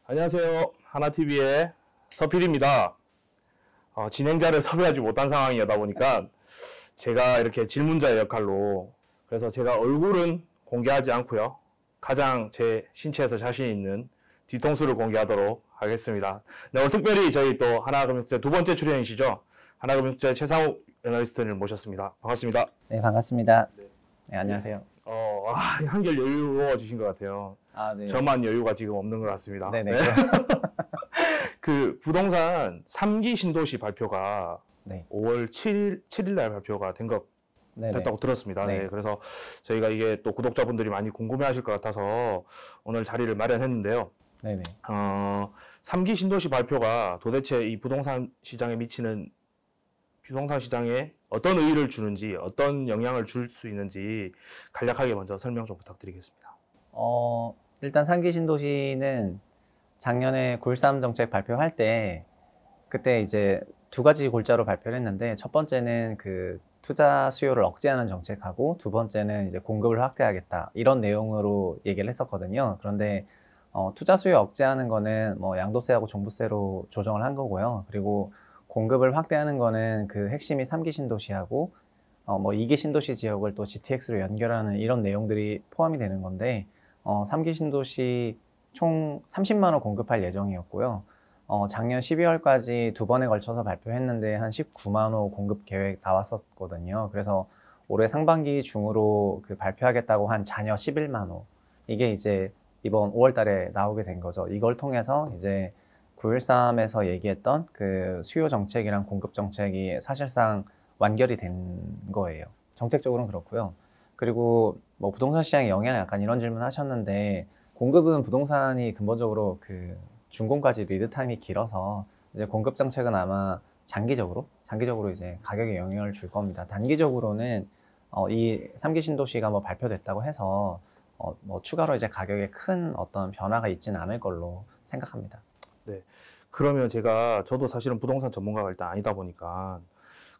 안녕하세요. 하나TV의 서필입니다. 진행자를 섭외하지 못한 상황이다 보니까 제가 이렇게 질문자의 역할로, 그래서 제가 얼굴은 공개하지 않고요. 가장 제 신체에서 자신 있는 뒤통수를 공개하도록 하겠습니다. 네, 오늘 특별히 저희 또 하나금융투자 두 번째 출연이시죠. 하나금융투자 최상욱 애널리스트를 모셨습니다. 반갑습니다. 네, 반갑습니다. 네, 안녕하세요. 한결 여유로워지신 것 같아요. 네. 저만 여유가 지금 없는 것 같습니다. 네네. 네. 그 부동산 3기 신도시 발표가 네. 5월 7일 날 발표가 됐다고 들었습니다. 네. 네, 그래서 저희가 이게 또 구독자분들이 많이 궁금해하실 것 같아서 오늘 자리를 마련했는데요. 네네. 3기 신도시 발표가 도대체 이 부동산 시장에 어떤 의의를 주는지, 어떤 영향을 줄 수 있는지 간략하게 먼저 설명 좀 부탁드리겠습니다. 일단 3기 신도시는 작년에 9.13 정책 발표할 때 그때 이제 두 가지 골자로 발표를 했는데, 첫 번째는 그 투자 수요를 억제하는 정책하고 두 번째는 이제 공급을 확대하겠다, 이런 내용으로 얘기를 했었거든요. 그런데 투자 수요 억제하는 거는 뭐 양도세하고 종부세로 조정을 한 거고요. 그리고 공급을 확대하는 거는 그 핵심이 3기 신도시하고 뭐 2기 신도시 지역을 또 GTX로 연결하는 이런 내용들이 포함이 되는 건데, 3기 신도시 총 30만 호 공급할 예정이었고요. 작년 12월까지 두 번에 걸쳐서 발표했는데 한 19만 호 공급 계획 나왔었거든요. 그래서 올해 상반기 중으로 그 발표하겠다고 한 잔여 11만 호. 이게 이제 이번 5월 달에 나오게 된 거죠. 이걸 통해서 이제 9.13에서 얘기했던 그 수요 정책이랑 공급 정책이 사실상 완결이 된 거예요. 정책적으로는 그렇고요. 그리고 뭐 부동산 시장에 영향, 약간 이런 질문 하셨는데, 공급은 부동산이 근본적으로 그 준공까지 리드 타임이 길어서 이제 공급 정책은 아마 장기적으로 이제 가격에 영향을 줄 겁니다. 단기적으로는 이 3기 신도시가 뭐 발표됐다고 해서 뭐 추가로 이제 가격에 큰 어떤 변화가 있지는 않을 걸로 생각합니다. 네. 그러면 저도 사실은 부동산 전문가가 일단 아니다 보니까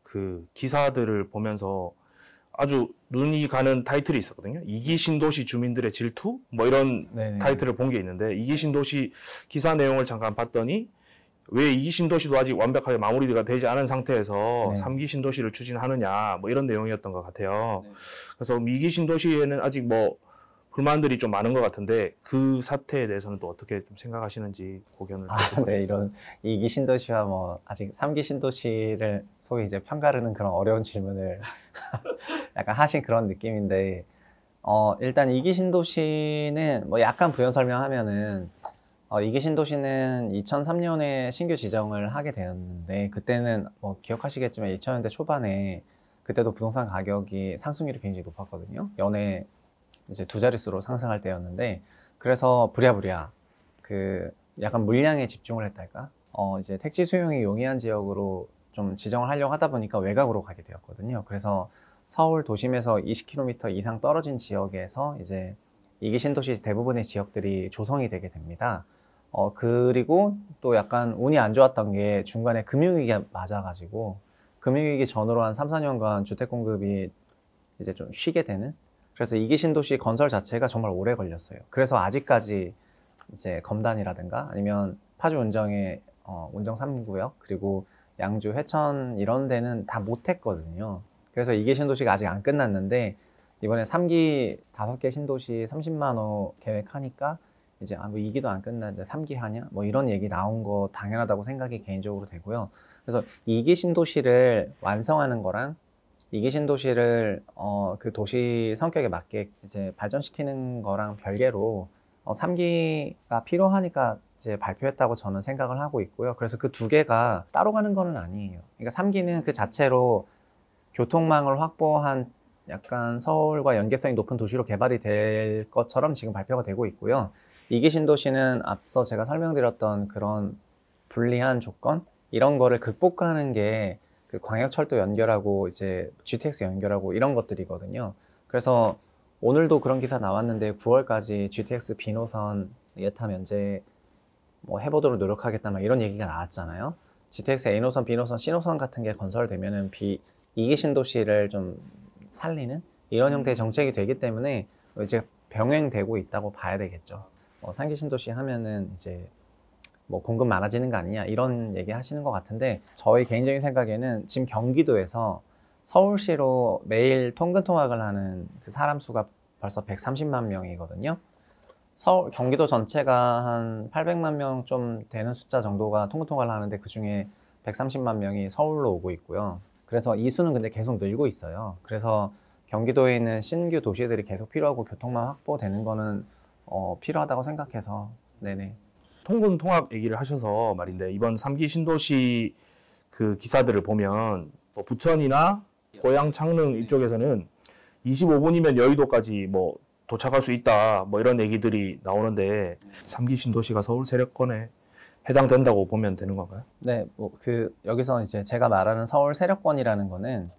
그 기사들을 보면서 아주 눈이 가는 타이틀이 있었거든요. 2기 신도시 주민들의 질투? 뭐 이런 네네. 타이틀을 본 게 있는데, 2기 신도시 기사 내용을 잠깐 봤더니 왜 2기 신도시도 아직 완벽하게 마무리가 되지 않은 상태에서 네. 3기 신도시를 추진하느냐, 뭐 이런 내용이었던 것 같아요. 네. 그래서 2기 신도시에는 아직 뭐 불만들이 좀 많은 것 같은데, 그 사태에 대해서는 또 어떻게 좀 생각하시는지 고견을 네, 이런 2기 신도시와 뭐 아직 3기 신도시를 소위 이제 편가르는 그런 어려운 질문을 약간 하신 그런 느낌인데, 일단 2기 신도시는 뭐 약간 부연 설명하면은 2기 신도시는 2003년에 신규 지정을 하게 되었는데, 그때는 뭐 기억하시겠지만 2000년대 초반에 그때도 부동산 가격이 상승률이 굉장히 높았거든요. 연에 이제 두 자릿수로 상승할 때였는데, 그래서 부랴부랴 그 약간 물량에 집중을 했달까? 이제 택지 수용이 용이한 지역으로 좀 지정을 하려고 하다 보니까 외곽으로 가게 되었거든요. 그래서 서울 도심에서 20km 이상 떨어진 지역에서 이제 2기 신도시 대부분의 지역들이 조성이 되게 됩니다. 그리고 또 약간 운이 안 좋았던 게 중간에 금융위기가 맞아가지고, 금융위기 전으로 한 3, 4년간 주택 공급이 이제 좀 쉬게 되는, 그래서 2기 신도시 건설 자체가 정말 오래 걸렸어요. 그래서 아직까지 이제 검단이라든가 아니면 파주 운정의 운정 3구역, 그리고 양주 회천 이런 데는 다 못했거든요. 그래서 2기 신도시가 아직 안 끝났는데, 이번에 3기 5개 신도시 30만 호 계획하니까 이제 뭐 2기도 안 끝났는데 3기 하냐? 뭐 이런 얘기 나온 거 당연하다고 생각이 개인적으로 되고요. 그래서 2기 신도시를 완성하는 거랑 2기 신도시를 그 도시 성격에 맞게 이제 발전시키는 거랑 별개로 3기가 필요하니까 이제 발표했다고 저는 생각을 하고 있고요. 그래서 그 두 개가 따로 가는 거는 아니에요. 그러니까 3기는 그 자체로 교통망을 확보한 약간 서울과 연계성이 높은 도시로 개발이 될 것처럼 지금 발표가 되고 있고요. 2기 신도시는 앞서 제가 설명드렸던 그런 불리한 조건, 이런 거를 극복하는 게 그 광역철도 연결하고 이제 GTX 연결하고 이런 것들이거든요. 그래서 오늘도 그런 기사 나왔는데 9월까지 GTX B노선 예타 면제 뭐 해보도록 노력하겠다, 막 이런 얘기가 나왔잖아요. GTX A노선, B노선, C노선 같은 게 건설되면은 2기 신도시를 좀 살리는 이런 형태의 정책이 되기 때문에 이제 병행되고 있다고 봐야 되겠죠. 3기 신도시 하면은 이제 뭐 공급 많아지는 거 아니냐 이런 얘기 하시는 것 같은데 저희 개인적인 생각에는 지금 경기도에서 서울시로 매일 통근 통학을 하는 그 사람 수가 벌써 130만 명이거든요. 경기도 전체가 한 800만 명 좀 되는 숫자 정도가 통근 통학을 하는데 그 중에 130만 명이 서울로 오고 있고요. 그래서 이 수는 근데 계속 늘고 있어요. 그래서 경기도에 있는 신규 도시들이 계속 필요하고 교통망 확보되는 거는 필요하다고 생각해서 네네. 통근 통학 얘기를 하셔서 말인데 이번 3기 신도시 그 기사들을 보면 뭐 부천이나 고양 창릉 이쪽에서는 25분이면 여의도까지 뭐 도착할 수 있다 뭐 이런 얘기들이 나오는데 3기 신도시가 서울 세력권에 해당된다고 보면 되는 건가요? 네, 뭐 여기서 이제 제가 말하는 서울 세력권이라는 거는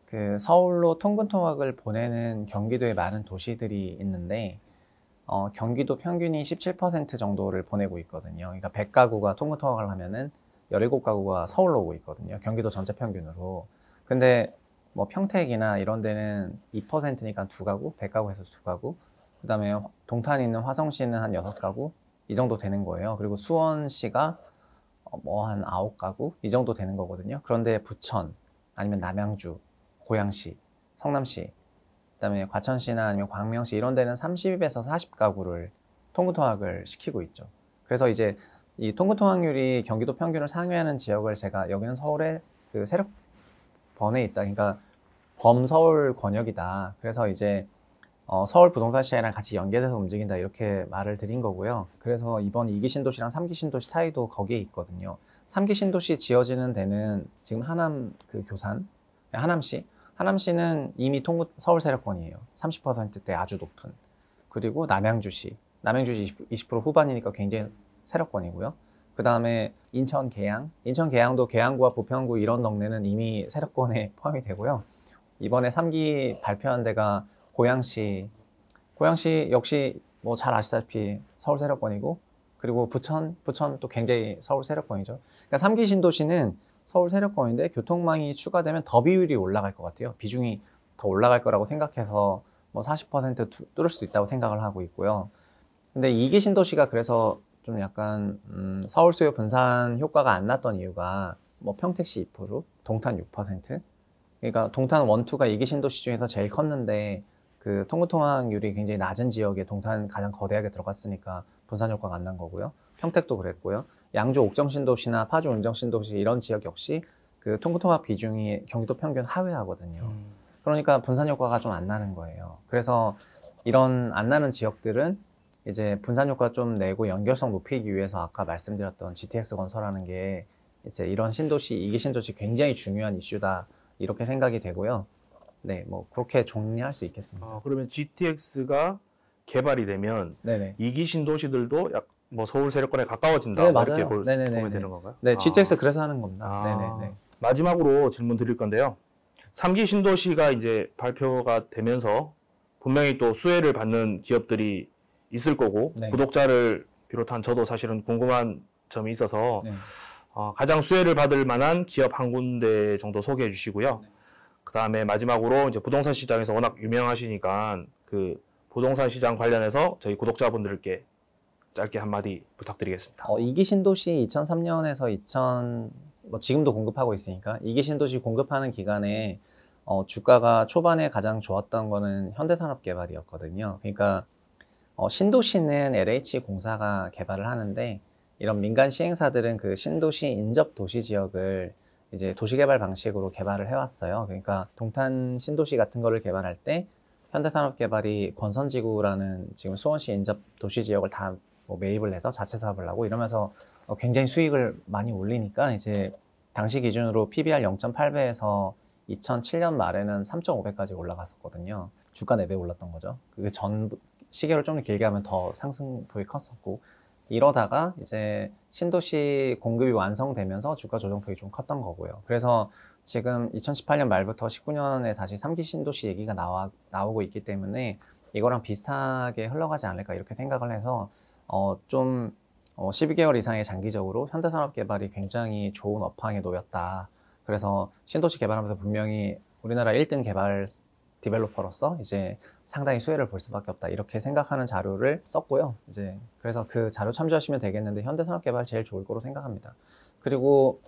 그 서울로 통근 통학을 보내는 경기도에 많은 도시들이 있는데 경기도 평균이 17% 정도를 보내고 있거든요. 그러니까 100가구가 통근 통학을 하면은 17가구가 서울로 오고 있거든요. 경기도 전체 평균으로. 근데 뭐 평택이나 이런 데는 2%니까 2가구, 100가구에서 2가구. 그다음에 동탄에 있는 화성시는 한 6가구 이 정도 되는 거예요. 그리고 수원시가 뭐 한 9가구 이 정도 되는 거거든요. 그런데 부천 아니면 남양주, 고양시, 성남시 그다음에 과천시나 아니면 광명시 이런 데는 30에서 40가구를 통근 통학을 시키고 있죠. 그래서 이제 이 통근 통학률이 경기도 평균을 상회하는 지역을 제가 여기는 서울의 그 세력번에 있다. 그러니까 범서울 권역이다. 그래서 이제 서울 부동산 시장이랑 같이 연계돼서 움직인다 이렇게 말을 드린 거고요. 그래서 이번 2기 신도시랑 3기 신도시 차이도 거기에 있거든요. 3기 신도시 지어지는 데는 지금 하남 그 교산, 하남시는 이미 서울 세력권이에요. 30%대 아주 높은. 그리고 남양주시 20% 후반이니까 굉장히 세력권이고요. 그 다음에 인천 계양도 계양구와 부평구 이런 동네는 이미 세력권에 포함이 되고요. 이번에 3기 발표한 데가 고양시 역시 뭐 잘 아시다시피 서울 세력권이고, 그리고 부천 또 굉장히 서울 세력권이죠. 그러니까 3기 신도시는 서울 세력권인데 교통망이 추가되면 더 비율이 올라갈 것 같아요. 비중이 더 올라갈 거라고 생각해서 뭐 40% 뚫을 수도 있다고 생각을 하고 있고요. 근데 2기 신도시가 그래서 좀 약간 서울 수요 분산 효과가 안 났던 이유가 뭐 평택시 2%, 동탄 6%. 그러니까 동탄 1, 2가 2기 신도시 중에서 제일 컸는데 그 통근통학률이 굉장히 낮은 지역에 동탄 가장 거대하게 들어갔으니까 분산 효과가 안 난 거고요. 평택도 그랬고요. 양주 옥정신도시나 파주 운정신도시 이런 지역 역시 그 통근통학 비중이 경기도 평균 하회하거든요. 그러니까 분산 효과가 좀 안 나는 거예요. 그래서 이런 안 나는 지역들은 이제 분산 효과 좀 내고 연결성 높이기 위해서 아까 말씀드렸던 GTX 건설하는 게 이제 이런 신도시, 2기 신도시 굉장히 중요한 이슈다 이렇게 생각이 되고요. 네, 뭐 그렇게 정리할 수 있겠습니다. 그러면 GTX가 개발이 되면 네네. 2기 신도시들도 뭐 서울 세력권에 가까워진다. 네, 뭐 맞아요. 이렇게 네네네네. 보면 되는 건가요? 네, GTX 그래서 하는 겁니다. 네네네. 마지막으로 질문 드릴 건데요. 3기 신도시가 이제 발표가 되면서 분명히 또 수혜를 받는 기업들이 있을 거고, 네. 구독자를 비롯한 저도 사실은 궁금한 점이 있어서 네. 가장 수혜를 받을 만한 기업 한 군데 정도 소개해 주시고요. 그 다음에 마지막으로 이제 부동산 시장에서 워낙 유명하시니까 그 부동산 시장 관련해서 저희 구독자분들께 짧게 한마디 부탁드리겠습니다. 2기 신도시 2003년에서 뭐 지금도 공급하고 있으니까 2기 신도시 공급하는 기간에 주가가 초반에 가장 좋았던 거는 현대산업개발이었거든요. 그러니까 신도시는 LH공사가 개발을 하는데 이런 민간 시행사들은 그 신도시 인접 도시 지역을 이제 도시개발 방식으로 개발을 해왔어요. 그러니까 동탄 신도시 같은 거를 개발할 때 현대산업개발이 권선지구라는 지금 수원시 인접 도시 지역을 다 뭐 매입을 해서 자체 사업을 하고 이러면서 굉장히 수익을 많이 올리니까 이제 당시 기준으로 PBR 0.8배에서 2007년 말에는 3.5배까지 올라갔었거든요. 주가 4배 올랐던 거죠. 그 전 시계를 좀 길게 하면 더 상승폭이 컸었고, 이러다가 이제 신도시 공급이 완성되면서 주가 조정폭이 좀 컸던 거고요. 그래서 지금 2018년 말부터 19년에 다시 3기 신도시 얘기가 나오고 있기 때문에 이거랑 비슷하게 흘러가지 않을까 이렇게 생각을 해서 좀 12개월 이상의 장기적으로 현대산업개발이 굉장히 좋은 업황에 놓였다. 그래서 신도시 개발하면서 분명히 우리나라 1등 개발 디벨로퍼로서 이제 상당히 수혜를 볼 수밖에 없다. 이렇게 생각하는 자료를 썼고요. 이제 그래서 그 자료 참조하시면 되겠는데 현대산업개발 제일 좋을 거로 생각합니다. 그리고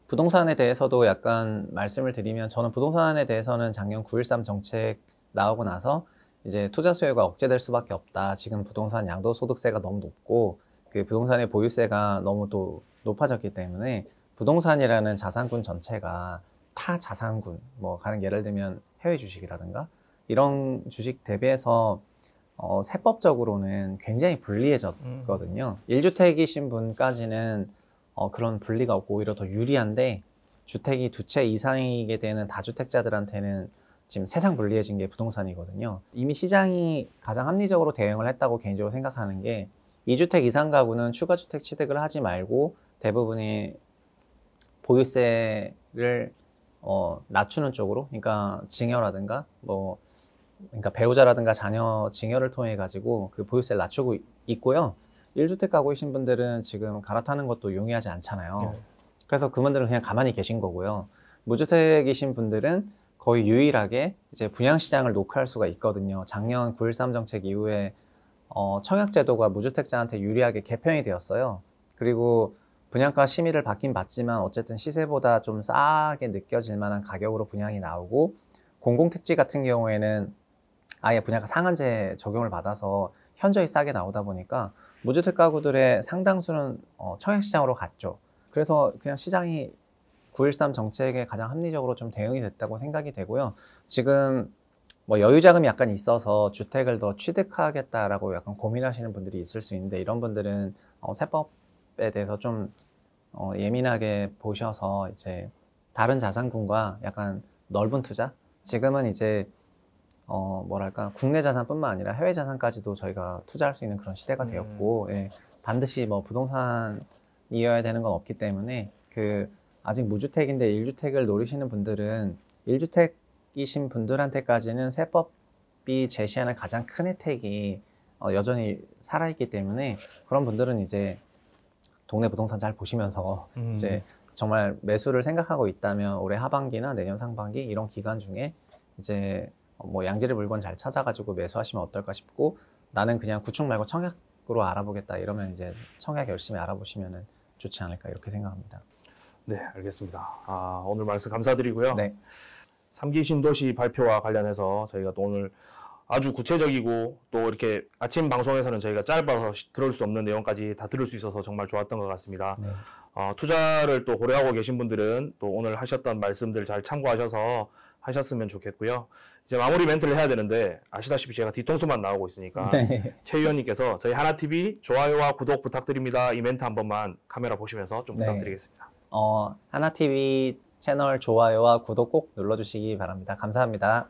부동산에 대해서도 약간 말씀을 드리면 저는 부동산에 대해서는 작년 9.13 정책 나오고 나서 이제 투자 수요가 억제될 수밖에 없다. 지금 부동산 양도소득세가 너무 높고 그 부동산의 보유세가 너무 또 높아졌기 때문에 부동산이라는 자산군 전체가 타 자산군, 뭐 가령 예를 들면 해외 주식이라든가 이런 주식 대비해서 세법적으로는 굉장히 불리해졌거든요. 1주택이신 분까지는 그런 분리가 없고 오히려 더 유리한데 주택이 2채 이상이게 되는 다주택자들한테는 지금 세상 불리해진 게 부동산이거든요. 이미 시장이 가장 합리적으로 대응을 했다고 개인적으로 생각하는 게 2주택 이상 가구는 추가주택 취득을 하지 말고 대부분이 보유세를 낮추는 쪽으로, 그러니까 증여라든가 그러니까 배우자라든가 자녀 증여를 통해 가지고 그 보유세를 낮추고 있고요. 1주택 가구이신 분들은 지금 갈아타는 것도 용이하지 않잖아요. 네. 그래서 그분들은 그냥 가만히 계신 거고요. 무주택이신 분들은 거의 유일하게 이제 분양시장을 녹화할 수가 있거든요. 작년 9.13 정책 이후에 청약제도가 무주택자한테 유리하게 개편이 되었어요. 그리고 분양가 심의를 받긴 받지만 어쨌든 시세보다 좀 싸게 느껴질 만한 가격으로 분양이 나오고 공공택지 같은 경우에는 아예 분양가 상한제 적용을 받아서 현저히 싸게 나오다 보니까 무주택 가구들의 상당수는 청약시장으로 갔죠. 그래서 그냥 시장이 9.13 정책에 가장 합리적으로 좀 대응이 됐다고 생각이 되고요. 지금 뭐 여유자금이 약간 있어서 주택을 더 취득하겠다라고 약간 고민하시는 분들이 있을 수 있는데 이런 분들은 세법에 대해서 좀 예민하게 보셔서 이제 다른 자산군과 약간 넓은 투자? 지금은 이제 뭐랄까 국내 자산뿐만 아니라 해외 자산까지도 저희가 투자할 수 있는 그런 시대가 되었고 예, 반드시 뭐 부동산이어야 되는 건 없기 때문에 그 아직 무주택인데 1주택을 노리시는 분들은 1주택이신 분들한테까지는 세법이 제시하는 가장 큰 혜택이 여전히 살아있기 때문에 그런 분들은 이제 동네 부동산 잘 보시면서 이제 정말 매수를 생각하고 있다면 올해 하반기나 내년 상반기 이런 기간 중에 이제 뭐 양질의 물건 잘 찾아가지고 매수하시면 어떨까 싶고 나는 그냥 구축 말고 청약으로 알아보겠다 이러면 이제 청약 열심히 알아보시면 좋지 않을까 이렇게 생각합니다. 네, 알겠습니다. 오늘 말씀 감사드리고요. 네. 3기 신도시 발표와 관련해서 저희가 또 오늘 아주 구체적이고 또 이렇게 아침 방송에서는 저희가 짧아서 들을 수 없는 내용까지 다 들을 수 있어서 정말 좋았던 것 같습니다. 네. 투자를 또 고려하고 계신 분들은 또 오늘 하셨던 말씀들 잘 참고하셔서 하셨으면 좋겠고요. 이제 마무리 멘트를 해야 되는데 아시다시피 제가 뒤통수만 나오고 있으니까 네. 최 위원님께서 저희 하나TV 좋아요와 구독 부탁드립니다. 이 멘트 한 번만 카메라 보시면서 좀 부탁드리겠습니다. 하나TV 채널 좋아요와 구독 꼭 눌러주시기 바랍니다. 감사합니다.